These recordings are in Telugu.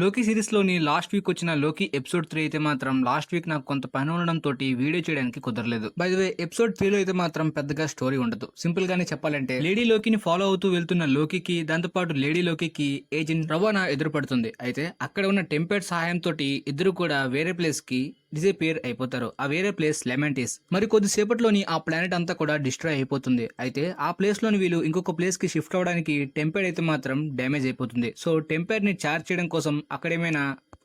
లోకి సిరీస్‌లోని లాస్ట్ వీక్ వచ్చిన 'లోకి' ఎపిసోడ్ 3 అయితే మాత్రం లాస్ట్ వీక్ నాకు కొంత పని ఉండడంతోటి వీడియో చేయడానికి కుదరలేదు. బై ద వే ఎపిసోడ్ 3లో అయితే మాత్రం పెద్దగా స్టోరీ ఉండదు. సింపుల్ గానే చెప్పాలంటే లేడీ లోకిని ఫాలో అవుతూ వెళ్తున్న లోకికి దాంతో పాటు లేడీ లోకికి ఏజెంట్ రవానా ఎదురుపడుతుంది. అయితే అక్కడ ఉన్న టెంపెడ్ సహాయంతోటి ఇద్దరు కూడా వేరే ప్లేస్ కి డిసపియర్ అయిపోతారు. ఆ వేరే ప్లేస్ లెమెంటిస్. మరి కొద్దిసేపట్లోని ఆ ప్లానెట్ అంతా కూడా డిస్ట్రాయ్ అయిపోతుంది. అయితే ఆ ప్లేస్ లోని వీళ్ళు ఇంకొక ప్లేస్ కి షిఫ్ట్ అవడానికి టెంపెడ్ అయితే మాత్రం డ్యామేజ్ అయిపోతుంది. సో టెంపెడ్ ని చార్జ్ చేయడం కోసం అక్కడేమైనా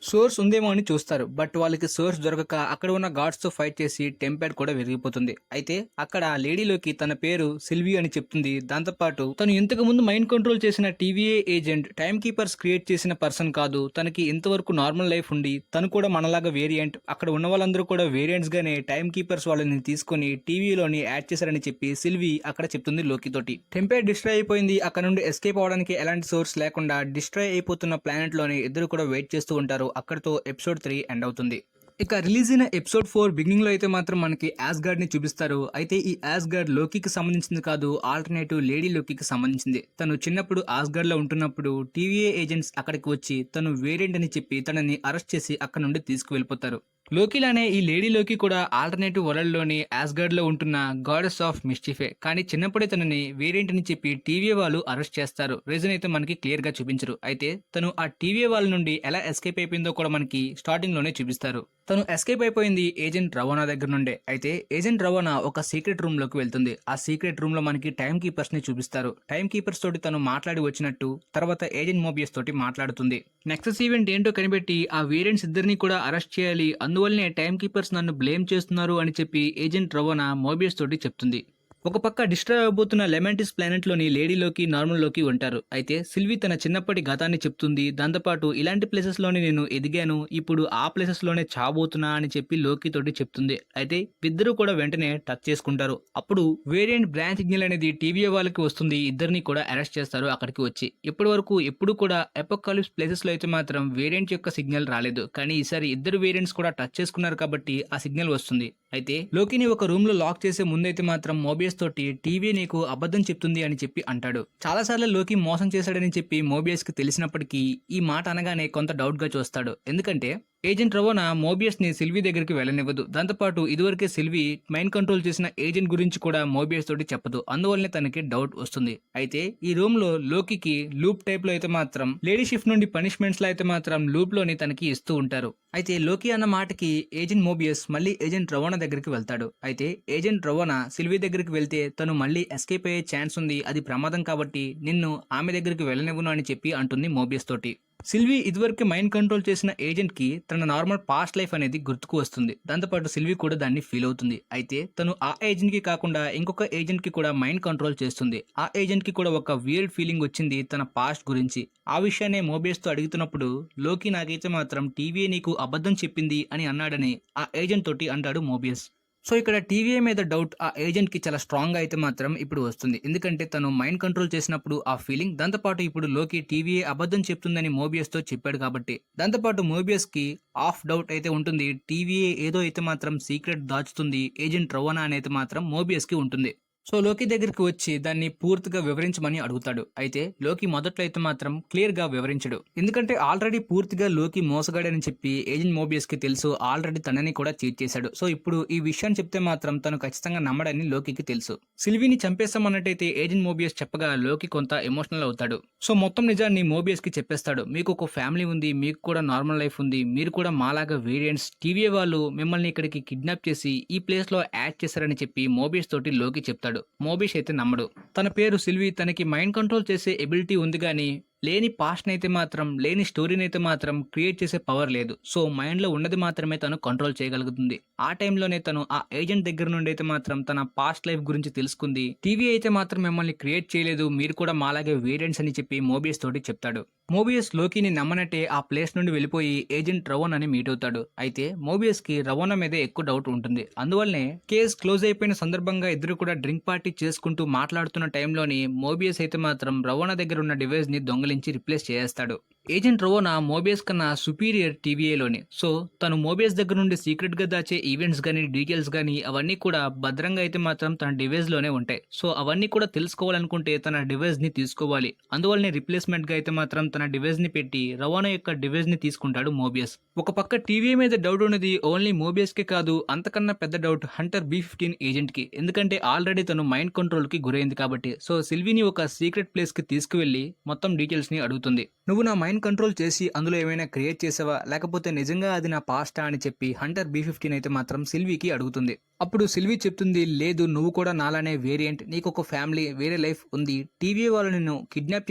సోర్స్ ఉందేమో అని చూస్తారు. బట్ వాళ్ళకి సోర్స్ దొరకక అక్కడ ఉన్న గాడ్స్ తో ఫైట్ చేసి టెంపెడ్ కూడా విరిగిపోతుంది. అయితే అక్కడ లేడీలోకి తన పేరు సిల్వి అని చెప్తుంది. దాంతో పాటు తను ఇంతకు ముందు మైండ్ కంట్రోల్ చేసిన TVA agent time keepers create చేసిన పర్సన్ కాదు. తనకి ఇంతవరకు నార్మల్ లైఫ్ ఉండి తను కూడా మనలాగా వేరియంట్, అక్కడ ఉన్న వాళ్ళందరూ కూడా వేరియంట్స్ గానే టైం కీపర్స్ వాళ్ళని తీసుకొని టీవీలోని యాడ్ చేశారని చెప్పి సిల్వి అక్కడ చెప్తుంది లోకి తోటి. టెంపెడ్ డిస్ట్రాయ్ అయిపోయింది. అక్కడ నుండి ఎస్కేప్ అవడానికి ఎలాంటి సోర్స్ లేకుండా డిస్ట్రాయ్ అయిపోతున్న ప్లానెట్ లోని ఇద్దరు కూడా వెయిట్ చేస్తూ ఉంటారు. అక్కడితో ఎపిసోడ్ 3 ఎండ్ అవుతుంది. ఇక రిలీజ్ అయిన ఎపిసోడ్ 4 బిగినింగ్ లో అయితే మాత్రం మనకి యాస్గార్డ్ ని చూపిస్తారు. అయితే ఈ యాస్గార్డ్ లోకికి సంబంధించింది కాదు, ఆల్టర్నేటివ్ లేడీ లోకికి సంబంధించింది. తను చిన్నప్పుడు యాస్గార్డ్ లో ఉంటున్నప్పుడు టీవీఏ ఏజెంట్స్ అక్కడికి వచ్చి తను వేరియంట్ అని చెప్పి తనని అరెస్ట్ చేసి అక్కడ నుండి తీసుకువెళ్ళిపోతారు. లోకిలానే ఈ లేడీ లోకి కూడా ఆల్టర్నేటివ్ వరల్డ్ లోని యాస్గార్డ్ లో ఉంటున్న గాడెస్ ఆఫ్ మిస్చిఫే. కానీ చిన్నప్పుడే తనని వేరియంట్ అని చెప్పి టీవీ వాళ్ళు అరెస్ట్ చేస్తారు. రీజన్ అయితే మనకి క్లియర్ గా చూపించరు. అయితే తను ఆ టీవీ వాళ్ళ నుండి ఎలా ఎస్కేప్ అయిపోయిందో కూడా మనకి స్టార్టింగ్ లోనే చూపిస్తారు. తను ఎస్కేప్ అయిపోయింది ఏజెంట్ రవాణా దగ్గర నుండే. అయితే ఏజెంట్ రవాణా ఒక సీక్రెట్ రూమ్ లోకి వెళ్తుంది. ఆ సీక్రెట్ రూమ్ లో మనకి టైం కీపర్స్ ని చూపిస్తారు. టైం కీపర్స్ తోటి తను మాట్లాడి వచ్చినట్టు తర్వాత ఏజెంట్ మోబియస్ తోటి మాట్లాడుతుంది. నెక్సస్ ఈవెంట్ ఏంటో కనిపెట్టి ఆ వేరియంట్స్ ఇద్దరిని కూడా అరెస్ట్ చేయాలి, అందువల్లనే టైం కీపర్స్ నన్ను బ్లేమ్ చేస్తున్నారు అని చెప్పి ఏజెంట్ రవాణా మోబియస్ తోటి చెప్తుంది. ఒక పక్క డిస్ట్రాయ్ అవబోతున్న లెమెంటిస్ ప్లానెట్ లోని లేడీలోకి నార్మల్ లోకి ఉంటారు. అయితే సిల్వి తన చిన్నప్పటి గతాన్ని చెప్తుంది. దాంతోపాటు ఇలాంటి ప్లేసెస్ లోని నేను ఎదిగాను, ఇప్పుడు ఆ ప్లేసెస్ లోనే చావబోతున్నా అని చెప్పి లోకి తోటి చెప్తుంది. అయితే ఇద్దరు కూడా వెంటనే టచ్ చేసుకుంటారు. అప్పుడు వేరియంట్ బ్రాంచ్ సిగ్నల్ అనేది టీవీ వాళ్ళకి వస్తుంది. ఇద్దరిని కూడా అరెస్ట్ చేస్తారు అక్కడికి వచ్చి. ఇప్పటి వరకు ఎప్పుడు కూడా ఎపోకాలిప్స్ ప్లేసెస్ లో అయితే మాత్రం వేరియంట్ యొక్క సిగ్నల్ రాలేదు. కానీ ఈసారి ఇద్దరు వేరియంట్స్ కూడా టచ్ చేసుకున్నారు కాబట్టి ఆ సిగ్నల్ వస్తుంది. అయితే లోకిని ఒక రూమ్ లో లాక్ చేసే ముందైతే మాత్రం మోబియస్ తోటి టీవీ నీకు అబద్ధం చెప్తుంది అని చెప్పి అంటాడు. చాలా సార్లు లోకి మోసం చేశాడని చెప్పి మోబియస్ కి తెలిసినప్పటికీ ఈ మాట అనగానే కొంత డౌట్ గా చూస్తాడు. ఎందుకంటే ఏజెంట్ రవోనా మోబియస్ ని సిల్వి దగ్గరికి వెళ్ళనివ్వదు. దాంతోపాటు ఇదివరకే సిల్వి మైండ్ కంట్రోల్ చేసిన ఏజెంట్ గురించి కూడా మోబియస్ తోటి చెప్పదు. అందువల్లనే తనకి డౌట్ వస్తుంది. అయితే ఈ రూమ్ లో లోకికి లూప్ టైప్ లో అయితే మాత్రం లేడీ షిఫ్ట్ నుండి పనిష్మెంట్స్ లో అయితే మాత్రం లూప్ లోని తనకి ఇస్తూ ఉంటారు. అయితే లోకి అన్న మాటకి ఏజెంట్ మోబియస్ మళ్ళీ ఏజెంట్ రవోనా దగ్గరికి వెళ్తాడు. అయితే ఏజెంట్ రవోనా సిల్వి దగ్గరికి వెళ్తే తను మళ్ళీ ఎస్కేప్ అయ్యే ఛాన్స్ ఉంది, అది ప్రమాదం కాబట్టి నిన్ను ఆమె దగ్గరికి వెళ్ళనివ్వను అని చెప్పి అంటుంది మోబియస్ తోటి. సిల్వి ఇదివరకు మైండ్ కంట్రోల్ చేసిన ఏజెంట్ కి తన నార్మల్ పాస్ట్ లైఫ్ అనేది గుర్తుకు వస్తుంది. దాంతోపాటు సిల్వి కూడా దాన్ని ఫీల్ అవుతుంది. అయితే తను ఆ ఏజెంట్ కి కాకుండా ఇంకొక ఏజెంట్ కి కూడా మైండ్ కంట్రోల్ చేస్తుంది. ఆ ఏజెంట్ కి కూడా ఒక వీర్డ్ ఫీలింగ్ వచ్చింది తన పాస్ట్ గురించి. ఆ విషయాన్ని మోబియస్ తో అడుగుతున్నప్పుడు లోకి నాకైతే మాత్రం టీవీ నీకు అబద్ధం చెప్పింది అని అన్నాడని ఆ ఏజెంట్ తోటి అంటాడు మోబియస్. సో ఇక్కడ టీవీ మీద డౌట్ ఆ ఏజెంట్ కి చాలా స్ట్రాంగ్ గా అయితే మాత్రం ఇప్పుడు వస్తుంది. ఎందుకంటే తను మైండ్ కంట్రోల్ చేసినప్పుడు ఆ ఫీలింగ్, దాంతోపాటు ఇప్పుడు లోకి టీవీ అబద్ధం చెప్తుందని మోబియస్ తో చెప్పాడు కాబట్టి. దాంతోపాటు మోబియస్ కి ఆఫ్ డౌట్ అయితే ఉంటుంది. టీవీ ఏదో అయితే మాత్రం సీక్రెట్ దాచుతుంది, ఏజెంట్ రవాణా అనేది మాత్రం మోబియస్ కి ఉంటుంది. సో లోకి దగ్గరికి వచ్చి దాన్ని పూర్తిగా వివరించమని అడుగుతాడు. అయితే లోకి మొదట్లో అయితే మాత్రం క్లియర్ గా వివరించడు. ఎందుకంటే ఆల్రెడీ పూర్తిగా లోకి మోసగాడని చెప్పి ఏజెంట్ మోబియస్ కి తెలుసు. ఆల్రెడీ తనని కూడా చీట్ చేశాడు. సో ఇప్పుడు ఈ విషయాన్ని చెప్తే మాత్రం తను ఖచ్చితంగా నమ్మడని లోకికి తెలుసు. సిల్విని చంపేస్తామన్నట్టయితే ఏజెంట్ మోబియస్ చెప్పగా లోకి కొంత ఎమోషనల్ అవుతాడు. సో మొత్తం నిజాన్ని మోబియస్ కి చెప్పేస్తాడు. మీకు ఒక ఫ్యామిలీ ఉంది, మీకు కూడా నార్మల్ లైఫ్ ఉంది, మీరు కూడా మాలాగా వేరియంట్స్, టీవీ వాళ్ళు మిమ్మల్ని ఇక్కడికి కిడ్నాప్ చేసి ఈ ప్లేస్ లో యాడ్ చేశారని చెప్పి మోబియస్ తోటి లోకి చెప్తాడు. మోబియస్ అయితే నమ్మడు. తన పేరు సిల్వి, తనకి మైండ్ కంట్రోల్ చేసే ఎబిలిటీ ఉంది కానీ లేని పాస్ట్ నైతే మాత్రం, లేని స్టోరీని అయితే మాత్రం క్రియేట్ చేసే పవర్ లేదు. సో మైండ్ లో ఉన్నది మాత్రమే తను కంట్రోల్ చేయగలుగుతుంది. ఆ టైంలోనే తను ఆ ఏజెంట్ దగ్గర నుండి అయితే మాత్రం తన పాస్ట్ లైఫ్ గురించి తెలుసుకుంది. టీవీ అయితే మాత్రం మిమ్మల్ని క్రియేట్ చేయలేదు, మీరు కూడా మాలాగే వేరియంట్స్ అని చెప్పి మోబియస్ తోటి చెప్తాడు. మోబియస్ లోకిని నమ్మనట్టే ఆ ప్లేస్ నుండి వెళ్ళిపోయి ఏజెంట్ రవోనా అని మీట్ అవుతాడు. అయితే మోబియస్ కి రవోనా మీదే ఎక్కువ డౌట్ ఉంటుంది. అందువల్లనే కేసు క్లోజ్ అయిపోయిన సందర్భంగా ఇద్దరు కూడా డ్రింక్ పార్టీ చేసుకుంటూ మాట్లాడుతున్న టైంలోని మోబియస్ అయితే మాత్రం రవోనా దగ్గర ఉన్న డివైస్ ని దొంగలించి రిప్లేస్ చేస్తాడు. ఏజెంట్ రోవోనా మోబియస్ కన్నా సుపీరియర్ టీవీఏలోని. సో తను మోబియస్ దగ్గర నుండి సీక్రెట్ గా దాచే ఈవెంట్స్ గానీ డీటెయిల్స్ గానీ అవన్నీ కూడా భద్రంగా అయితే మాత్రం తన డివైస్ లోనే ఉంటాయి. సో అవన్నీ కూడా తెలుసుకోవాలనుకుంటే తన డివైస్ ని తీసుకోవాలి. అందువల్లనే రిప్లేస్మెంట్ గా అయితే మాత్రం తన డివైస్ ని పెట్టి రవాణా యొక్క డివైస్ ని తీసుకుంటాడు మోబియస్. ఒక పక్క టీవీ మీద డౌట్ ఉన్నది ఓన్లీ మోబియస్ కే కాదు, అంతకన్నా పెద్ద డౌట్ హంటర్ B15 ఏజెంట్ కి. ఎందుకంటే ఆల్రెడీ తను మైండ్ కంట్రోల్ కి గురైంది కాబట్టి. సో సిల్వీని ఒక సీక్రెట్ ప్లేస్ కి తీసుకువెళ్లి మొత్తం డీటెయిల్స్ ని అడుగుతుంది. నువ్వు నా మైండ్ కంట్రోల్ చేసి అందులో ఏమైనా క్రియేట్ చేసావా, లేకపోతే నిజంగా అది నా పాస్టా అని చెప్పి హంటర్ B15 అయితే మాత్రం సిల్వీకి అడుగుతుంది. అప్పుడు సిల్వీ చెప్తుంది, లేదు నువ్వు కూడా నాలానే వేరియంట్, నీకు ఒక ఫ్యామిలీ వేరే లైఫ్ ఉంది, టీవీ వాళ్ళు నిన్ను కిడ్నాప్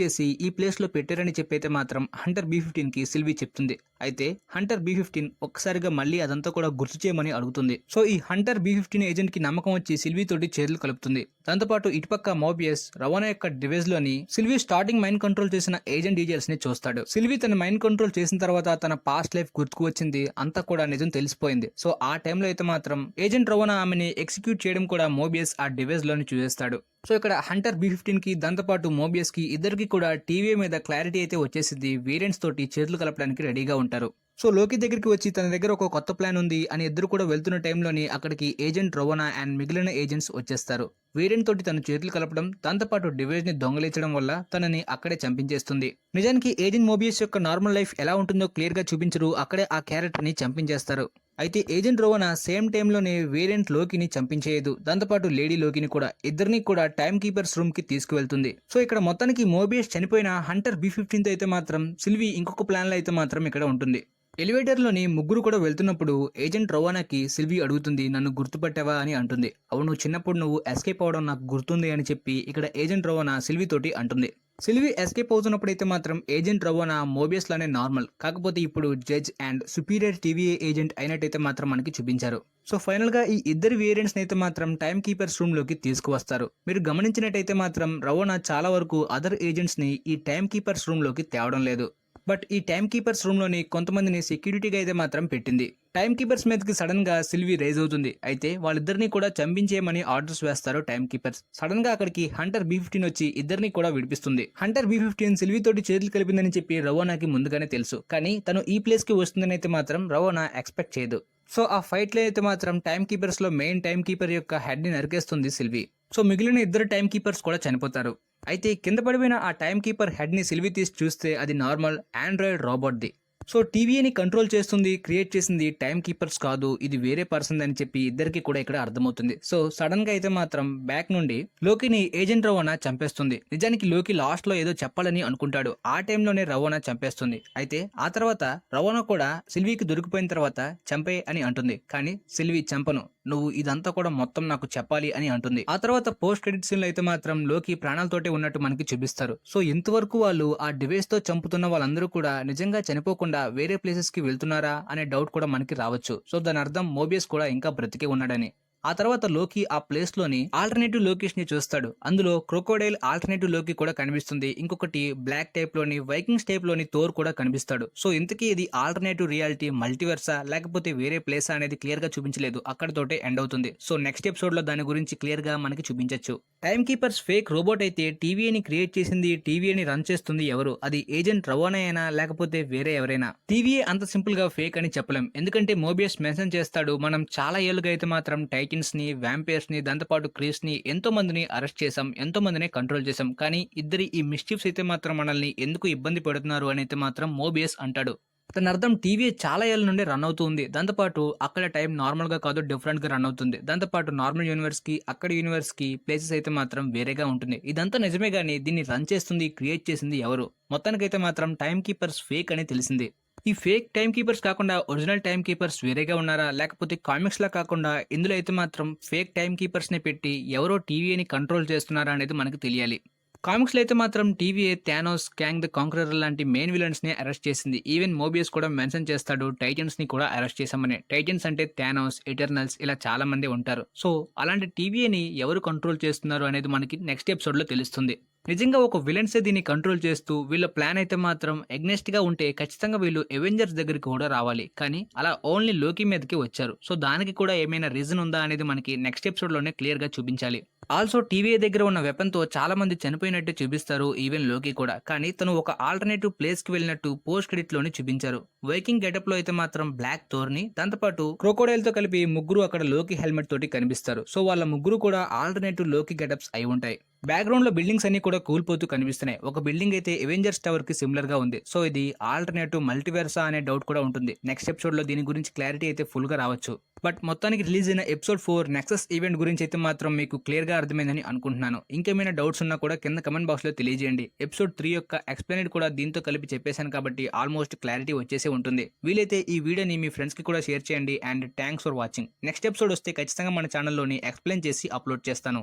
చేసి ఈ ప్లేస్ లో పెట్టారని చెప్పైతే మాత్రం హంటర్ B15 కి సిల్వీ చెప్తుంది. అయితే హంటర్ B15 ఒక్కసారిగా మళ్ళీ అదంతా కూడా గుర్తు చేయమని అడుగుతుంది. సో ఈ హంటర్ B15 ఏజెంట్ కి నమ్మకం వచ్చి సిల్వీ తోటి చేతులు కలుపుతుంది. దాంతోపాటు ఇటుపక్క మోబియస్ రవాణా యొక్క డివైస్ లోని సిల్వీ స్టార్టింగ్ మైండ్ కంట్రోల్ చేసిన ఏజెంట్ డీటెయిల్స్ ని చూస్తాడు. సిల్వీ తన మైండ్ కంట్రోల్ చేసిన తర్వాత తన పాస్ట్ లైఫ్ గుర్తుకు వచ్చింది, అంతా కూడా నిజం తెలిసిపోయింది. సో ఆ టైంలో అయితే మాత్రం ఏజెంట్ రవాణా ఆమెని ఎగ్జిక్యూట్ చేయడం కూడా మోబియస్ ఆ డివైస్ లోని చూసేస్తాడు. సో ఇక్కడ హంటర్ B15 కి దాంతోపాటు మోబియస్ కి ఇద్దరికి కూడా టీవీ మీద క్లారిటీ అయితే వచ్చేసింది. వేరియంట్స్ తోటి చేతులు కలపడానికి రెడీగా ఉంటారు. సో లోకి దగ్గరికి వచ్చి తన దగ్గర ఒక కొత్త ప్లాన్ ఉంది అని ఇద్దరు కూడా వెళ్తున్న టైంలోని అక్కడికి ఏజెంట్ రొవనా అండ్ మిగిలిన ఏజెంట్స్ వచ్చేస్తారు. వేరియంట్ తోటి తన చేతులు కలపడం, దాంతోపాటు డివైస్ ని దొంగలించడం వల్ల తనని అక్కడే చంపించేస్తుంది. నిజానికి ఏజెంట్ మోబియస్ యొక్క నార్మల్ లైఫ్ ఎలా ఉంటుందో క్లియర్ గా చూపించరు, అక్కడే ఆ క్యారెక్టర్ ని చంపించేస్తారు. అయితే ఏజెంట్ రోవనా సేమ్ టైంలోనే వేరియంట్ లోకిని చంపించేయదు, దాంతోపాటు లేడీ లోకిని కూడా, ఇద్దరిని కూడా టైమ్ కీపర్స్ రూమ్ కి తీసుకువెళ్తుంది. సో ఇక్కడ మొత్తానికి మోబియస్ చనిపోయిన హంటర్ B15 అయితే మాత్రం సిల్వీ ఇంకొక ప్లాన్ లో అయితే మాత్రం ఇక్కడ ఉంటుంది. ఎలివేటర్ లోని ముగ్గురు కూడా వెళ్తున్నప్పుడు ఏజెంట్ రవానాకి సిల్వీ అడుగుతుంది, నన్ను గుర్తుపట్టావా అని అంటుంది. అవును, చిన్నప్పుడు నువ్వు ఎస్కేప్ అవడం నాకు గుర్తుంది అని చెప్పి ఇక్కడ ఏజెంట్ రవానా సిల్వీ తోటి అంటుంది. సిల్వీ ఎస్కేప్ అవుతున్నప్పుడు అయితే మాత్రం ఏజెంట్ రవానా మోబియస్ లానే నార్మల్, కాకపోతే ఇప్పుడు judge and superior TVA agent అయినట్టయితే మాత్రం మనకి చూపించారు. సో ఫైనల్ గా ఈ ఇద్దరు వేరియంట్స్ అయితే మాత్రం టైమ్ కీపర్స్ రూమ్ లోకి తీసుకువస్తారు. మీరు గమనించినట్టయితే మాత్రం రవానా చాలా వరకు అదర్ ఏజెంట్స్ ని ఈ టైమ్ కీపర్స్ రూమ్ లోకి తేవడం లేదు. బట్ ఈ టైమ్ కీపర్స్ రూమ్ లోని కొంతమందిని సెక్యూరిటీగా అయితే మాత్రం పెట్టింది. టైమ్ కీపర్స్ మీదకి సడన్ గా సిల్వీ రైజ్ అవుతుంది. అయితే వాళ్ళిద్దరిని కూడా చంపించేయమని ఆర్డర్స్ వేస్తారు టైమ్ కీపర్స్. సడన్ గా అక్కడికి హంటర్ B15 వచ్చి ఇద్దరిని కూడా విడిపిస్తుంది. హంటర్ B15 సిల్వీ తోటి చేతులు కలిపిందని చెప్పి రవానాకి ముందుగానే తెలుసు, కానీ తను ఈ ప్లేస్ కి వస్తుందని అయితే మాత్రం రవానా ఎక్స్పెక్ట్ చేయదు. సో ఆ ఫైట్ లో అయితే మాత్రం టైమ్ కీపర్స్ లో మెయిన్ టైమ్ కీపర్ యొక్క హెడ్ ని నరికేస్తుంది సిల్వీ. సో మిగిలిన ఇద్దరు టైమ్ కీపర్స్ కూడా చనిపోతారు. అయితే కింద పడిపోయిన ఆ టైమ్ కీపర్ హెడ్ ని సిల్వీ తీసి చూస్తే అది normal Android robot the. So టీవీని కంట్రోల్ చేస్తుంది, క్రియేట్ చేసింది టైమ్ కీపర్స్ కాదు, ఇది వేరే పర్సన్ అని చెప్పి ఇద్దరికి కూడా ఇక్కడ అర్థమవుతుంది. సో సడన్ గా అయితే మాత్రం బ్యాక్ నుండి లోకిని ఏజెంట్ రవాణా చంపేస్తుంది. నిజానికి లోకి లాస్ట్ లో ఏదో చెప్పాలని అనుకుంటాడు, ఆ టైంలోనే రవాణా చంపేస్తుంది. అయితే ఆ తర్వాత రవాణా కూడా సిల్వీకి దొరికిపోయిన తర్వాత చంపే అని అంటుంది, కానీ సిల్వీ చంపను, నువ్వు ఇదంతా కూడా మొత్తం నాకు చెప్పాలి అని అంటుంది. ఆ తర్వాత పోస్ట్ క్రెడిట్ సీన్ లో అయితే మాత్రం లోకి ప్రాణాలతోటే ఉన్నట్టు మనకి చూపిస్తారు. సో ఇంతవరకు వాళ్ళు ఆ డివైస్ తో చంపుతున్న వాళ్ళందరూ కూడా నిజంగా చనిపోకుండా వేరే ప్లేసెస్ కి వెళ్తున్నారా అనే డౌట్ కూడా మనకి రావచ్చు. సో దాని అర్థం మోబియస్ కూడా ఇంకా బ్రతికే ఉన్నాడని. ఆ తర్వాత లోకి ఆ ప్లేస్ లోని ఆల్టర్నేటివ్ లొకేషన్ ని చూస్తాడు. అందులో క్రోకోడైల్ ఆల్టర్నేటివ్ లోకి కూడా కనిపిస్తుంది. ఇంకొకటి బ్లాక్ టైప్ లోని వైకింగ్స్ టైప్ లోని థోర్ కూడా కనిపిస్తాడు. సో ఇంతకీ ఇది ఆల్టర్నేటివ్ రియాలిటీ మల్టీవర్సా లేకపోతే వేరే ప్లేసా అనేది క్లియర్ గా చూపించలేదు, అక్కడతోటే ఎండ్ అవుతుంది. సో నెక్స్ట్ ఎపిసోడ్ లో దాని గురించి క్లియర్ గా మనకి చూపించచ్చు. టైమ్ కీపర్స్ ఫేక్ రోబోట్ అయితే టీవీని క్రియేట్ చేసింది, టీవీని రన్ చేస్తుంది ఎవరు, అది ఏజెంట్ రవాణా అయినా లేకపోతే వేరే ఎవరైనా. టీవీ అంత సింపుల్ గా ఫేక్ అని చెప్పలేం, ఎందుకంటే మోబియస్ మెన్షన్ చేస్తాడు, మనం చాలా ఏళ్ళుగా అయితే మాత్రం టైటన్స్ ని, వ్యాంపైర్స్ ని, దాంతోపాటు క్రీస్ ని, ఎంతో మందిని అరెస్ట్ చేసాం, ఎంతో మందిని కంట్రోల్ చేసాం, కానీ ఇద్దరి ఈ మిస్చీఫ్స్ అయితే మాత్రం మనల్ని ఎందుకు ఇబ్బంది పెడుతున్నారు అని అయితే మాత్రం మోబియస్ అంటాడు. దాని అర్థం టీవీ చాలా ఏళ్ళ నుండి రన్ అవుతుంది, దాంతోపాటు అక్కడ టైం నార్మల్ గా కాదు డిఫరెంట్ గా రన్ అవుతుంది, దాంతోపాటు నార్మల్ యూనివర్స్ కి అక్కడ యూనివర్స్ కి ప్లేసెస్ అయితే మాత్రం వేరేగా ఉంటుంది. ఇదంతా నిజమే గానీ దీన్ని రన్ చేస్తుంది, క్రియేట్ చేసింది ఎవరు? మొత్తానికైతే మాత్రం టైమ్ కీపర్స్ ఫేక్ అని తెలిసింది. ఈ ఫేక్ టైమ్ కీపర్స్ కాకుండా ఒరిజినల్ టైమ్ కీపర్స్ వేరేగా ఉన్నారా, లేకపోతే కామిక్స్ లా కాకుండా ఇందులో అయితే మాత్రం ఫేక్ టైమ్ కీపర్స్ ని పెట్టి ఎవరో టీవీని కంట్రోల్ చేస్తున్నారా అనేది మనకు తెలియాలి. కామిక్స్ లో అయితే మాత్రం TV Thanos, Kang the conqueror లాంటి మెయిన్ విలన్స్ ని అరెస్ట్ చేసింది. ఈవెన్ మోబియస్ కూడా మెన్షన్ చేస్తాడు టైటన్స్ ని కూడా అరెస్ట్ చేశామని. టైటన్స్ అంటే థానోస్, ఎటర్నల్స్ ఇలా చాలా మంది ఉంటారు. సో అలాంటి టీవీని ఎవరు కంట్రోల్ చేస్తున్నారు అనేది మనకి నెక్స్ట్ ఎపిసోడ్ లో తెలుస్తుంది. నిజంగా ఒక విలన్సే దీన్ని కంట్రోల్ చేస్తూ వీళ్ళ ప్లాన్ అయితే మాత్రం ఎగ్నెస్ట్ గా ఉంటే ఖచ్చితంగా వీళ్ళు అవెంజర్స్ దగ్గరికి కూడా రావాలి. కానీ అలా ఓన్లీ లోకి మీదకి వచ్చారు. సో దానికి కూడా ఏమైనా రీజన్ ఉందా అనేది మనకి నెక్స్ట్ ఎపిసోడ్ లోనే క్లియర్ గా చూపించాలి. ఆల్సో టీవీ దగ్గర ఉన్న వెపన్ తో చాలా మంది చనిపోయినట్టు చూపిస్తారు, ఈవెన్ లోకి కూడా. కానీ తను ఒక ఆల్టర్నేటివ్ ప్లేస్ కి వెళ్ళినట్టు పోస్ట్ క్రెడిట్ లోనే చూపించారు. వైకింగ్ గెటప్ లో అయితే మాత్రం బ్లాక్ థోర్ని దాంతోపాటు క్రోకోడైల్ తో కలిపి ముగ్గురు అక్కడ లోకి హెల్మెట్ తోటి కనిపిస్తారు. సో వాళ్ళ ముగ్గురు కూడా ఆల్టర్నేటివ్ లోకి గెటప్స్ అయి ఉంటాయి. బ్యాక్గ్రౌండ్ లో బిల్డింగ్స్ అన్ని కూడా కూలిపోతూ కనిపిస్తున్నాయి. ఒక బిల్డింగ్ అయితే ఎవెంజర్స్ టవర్ కి సిమిలర్ గా ఉంది. సో ఇది ఆల్టర్నేటివ్ మల్టీవర్సా అనే డౌట్ కూడా ఉంటుంది. నెక్స్ట్ ఎపిసోడ్ లో దీని గురించి క్లారిటీ అయితే ఫుల్ గా రావచ్చు. బట్ మొత్తానికి రిలీజ్ అయిన ఎపిసోడ్ 4 నెక్సస్ ఈవెంట్ గురించి అయితే మాత్రం మీకు క్లియర్ గా అర్థమైందని అనుకుంటున్నాను. ఇంకేమైనా డౌట్స్ ఉన్నా కూడా కింద కమెంట్ బాక్స్ లో తెలియజేయండి. ఎపిసోడ్ 3 యొక్క ఎక్స్ప్లెయిన్ కూడా దీంతో కలిపి చెప్పేశాను కాబట్టి ఆల్మోస్ట్ క్లారిటీ వచ్చేసే ఉంటుంది. వీలైతే ఈ వీడియోని మీ ఫ్రెండ్స్ కి కూడా షేర్ చేయండి. And thanks for watching. Next episode వస్తే ఖచ్చితంగా మన ఛానల్లోని ఎక్స్ప్లెయిన్ చేసి అప్లోడ్ చేస్తాను.